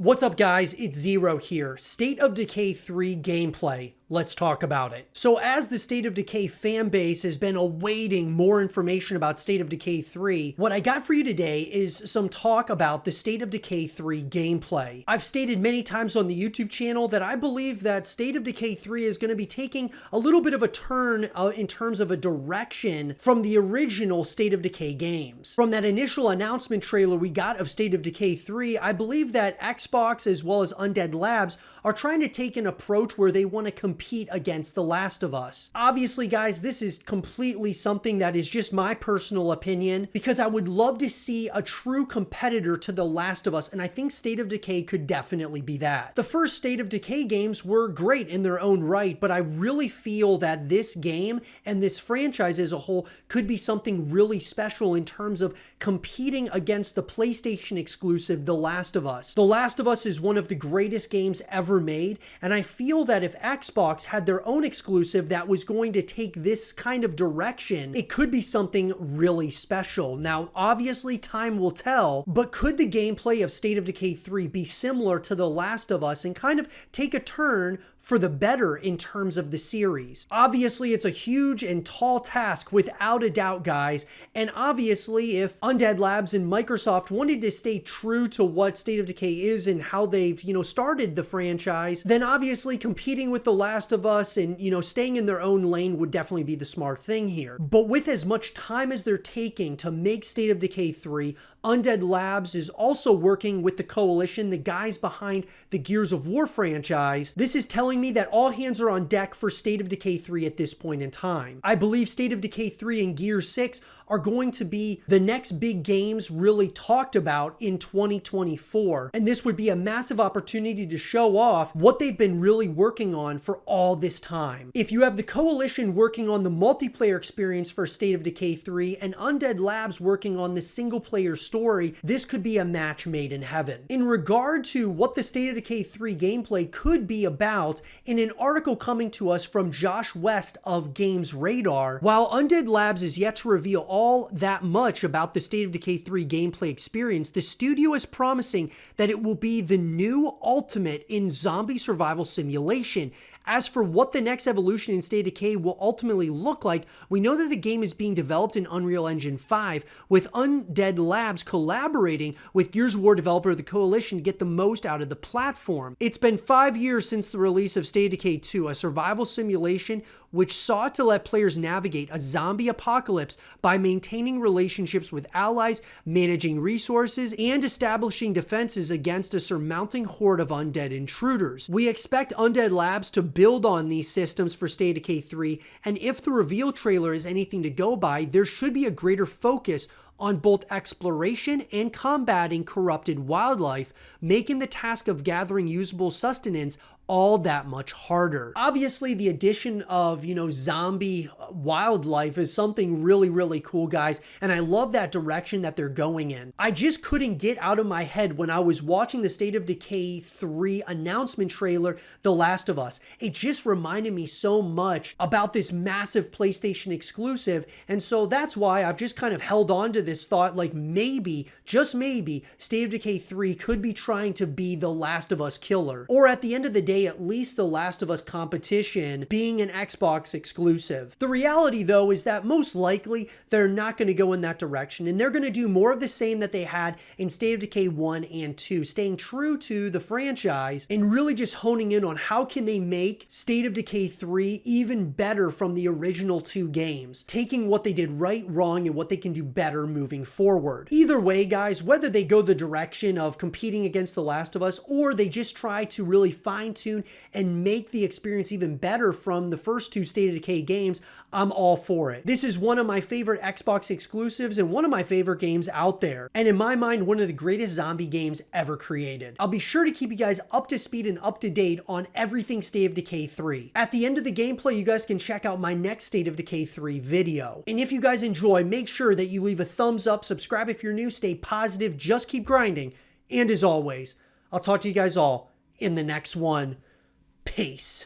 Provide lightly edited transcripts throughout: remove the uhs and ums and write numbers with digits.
What's up guys, it's Zero here. State of Decay 3 gameplay. Let's talk about it. So as the State of Decay fan base has been awaiting more information about State of Decay 3, what I got for you today is some talk about the State of Decay 3 gameplay. I've stated many times on the YouTube channel that I believe that State of Decay 3 is going to be taking a little bit of a turn in terms of a direction from the original State of Decay games. From that initial announcement trailer we got of State of Decay 3, I believe that Xbox as well as Undead Labs are trying to take an approach where they want to compete against The Last of Us. Obviously, guys, this is completely something that is just my personal opinion because I would love to see a true competitor to The Last of Us, and I think State of Decay could definitely be that. The first State of Decay games were great in their own right, but I really feel that this game and this franchise as a whole could be something really special in terms of competing against the PlayStation exclusive The Last of Us. The Last of Us is one of the greatest games ever made, and I feel that if Xbox had their own exclusive that was going to take this kind of direction, it could be something really special. Now, obviously time will tell, but could the gameplay of State of Decay 3 be similar to The Last of Us and kind of take a turn for the better in terms of the series? Obviously, it's a huge and tall task without a doubt, guys, and obviously if Undead Labs and Microsoft wanted to stay true to what State of Decay is and how they've, started the franchise, then obviously competing with The Last of Us and, staying in their own lane would definitely be the smart thing here. But with as much time as they're taking to make State of Decay 3, Undead Labs is also working with the Coalition, the guys behind the Gears of War franchise. This is telling me that all hands are on deck for State of Decay 3 at this point in time. I believe State of Decay 3 and Gears 6 are going to be the next big games really talked about in 2024. And this would be a massive opportunity to show off what they've been really working on for all this time. If you have the Coalition working on the multiplayer experience for State of Decay 3 and Undead Labs working on the single player story, this could be a match made in heaven. In regard to what the State of Decay 3 gameplay could be about, in an article coming to us from Josh West of Games Radar, while Undead Labs is yet to reveal all that much about the State of Decay 3 gameplay experience, the studio is promising that it will be the new ultimate in zombie survival simulation. As for what the next evolution in State of Decay will ultimately look like, we know that the game is being developed in Unreal Engine 5, with Undead Labs collaborating with Gears of War developer The Coalition to get the most out of the platform. It's been 5 years since the release of State of Decay 2, a survival simulation which sought to let players navigate a zombie apocalypse by maintaining relationships with allies, managing resources, and establishing defenses against a surmounting horde of undead intruders. We expect Undead Labs to build on these systems for State of Decay 3, and if the reveal trailer is anything to go by, there should be a greater focus on both exploration and combating corrupted wildlife, making the task of gathering usable sustenance all that much harder. Obviously, the addition of, zombie wildlife is something really, really cool, guys, and I love that direction that they're going in. I just couldn't get out of my head when I was watching the State of Decay 3 announcement trailer, The Last of Us. It just reminded me so much about this massive PlayStation exclusive, and so that's why I've just kind of held on to this thought, like maybe, just maybe, State of Decay 3 could be trying to be The Last of Us killer, or at the end of the day, at least The Last of Us competition being an Xbox exclusive. The reality though is that most likely they're not going to go in that direction, and they're going to do more of the same that they had in State of Decay 1 and 2, staying true to the franchise and really just honing in on how can they make State of Decay 3 even better from the original 2 games, taking what they did right, wrong, and what they can do better moving forward. Either way, guys, whether they go the direction of competing against The Last of Us or they just try to really fine-tune and make the experience even better from the first 2 State of Decay games, I'm all for it. This is one of my favorite Xbox exclusives and one of my favorite games out there, and in my mind, one of the greatest zombie games ever created. I'll be sure to keep you guys up to speed and up to date on everything State of Decay 3. At the end of the gameplay, you guys can check out my next State of Decay 3 video. And if you guys enjoy, make sure that you leave a thumbs up, subscribe if you're new, stay positive, just keep grinding, and as always, I'll talk to you guys all in the next one. Peace.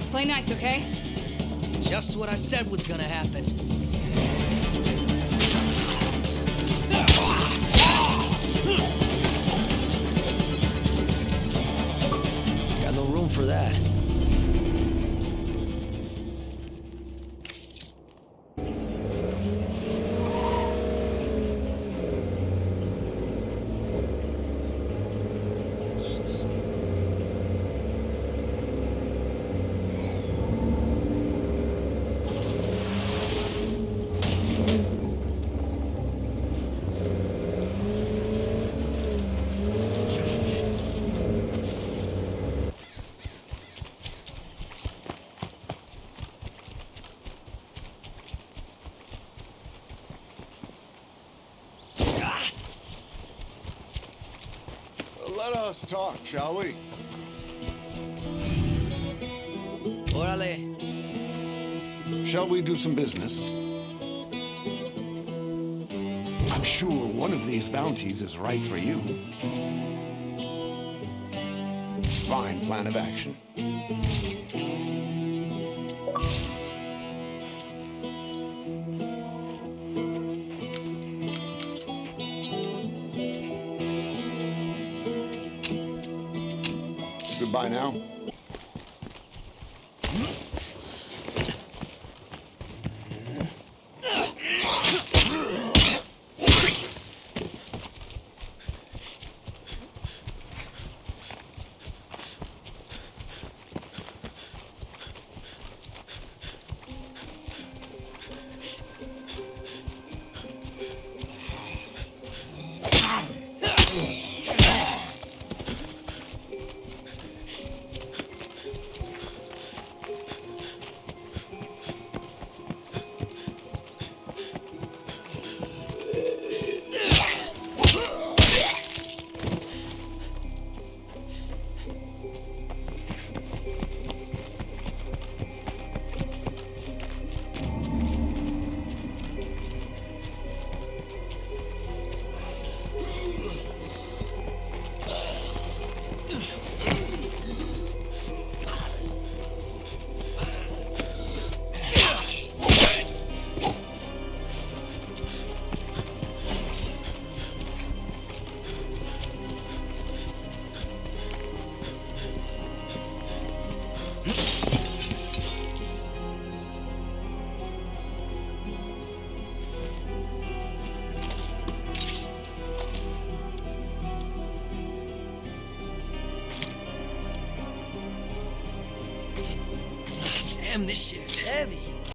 Just play nice, okay? Just what I said was gonna happen. Got no room for that. Let us talk, shall we? Órale. Shall we do some business? I'm sure one of these bounties is right for you. Fine plan of action. Goodbye now. Damn, this shit is heavy.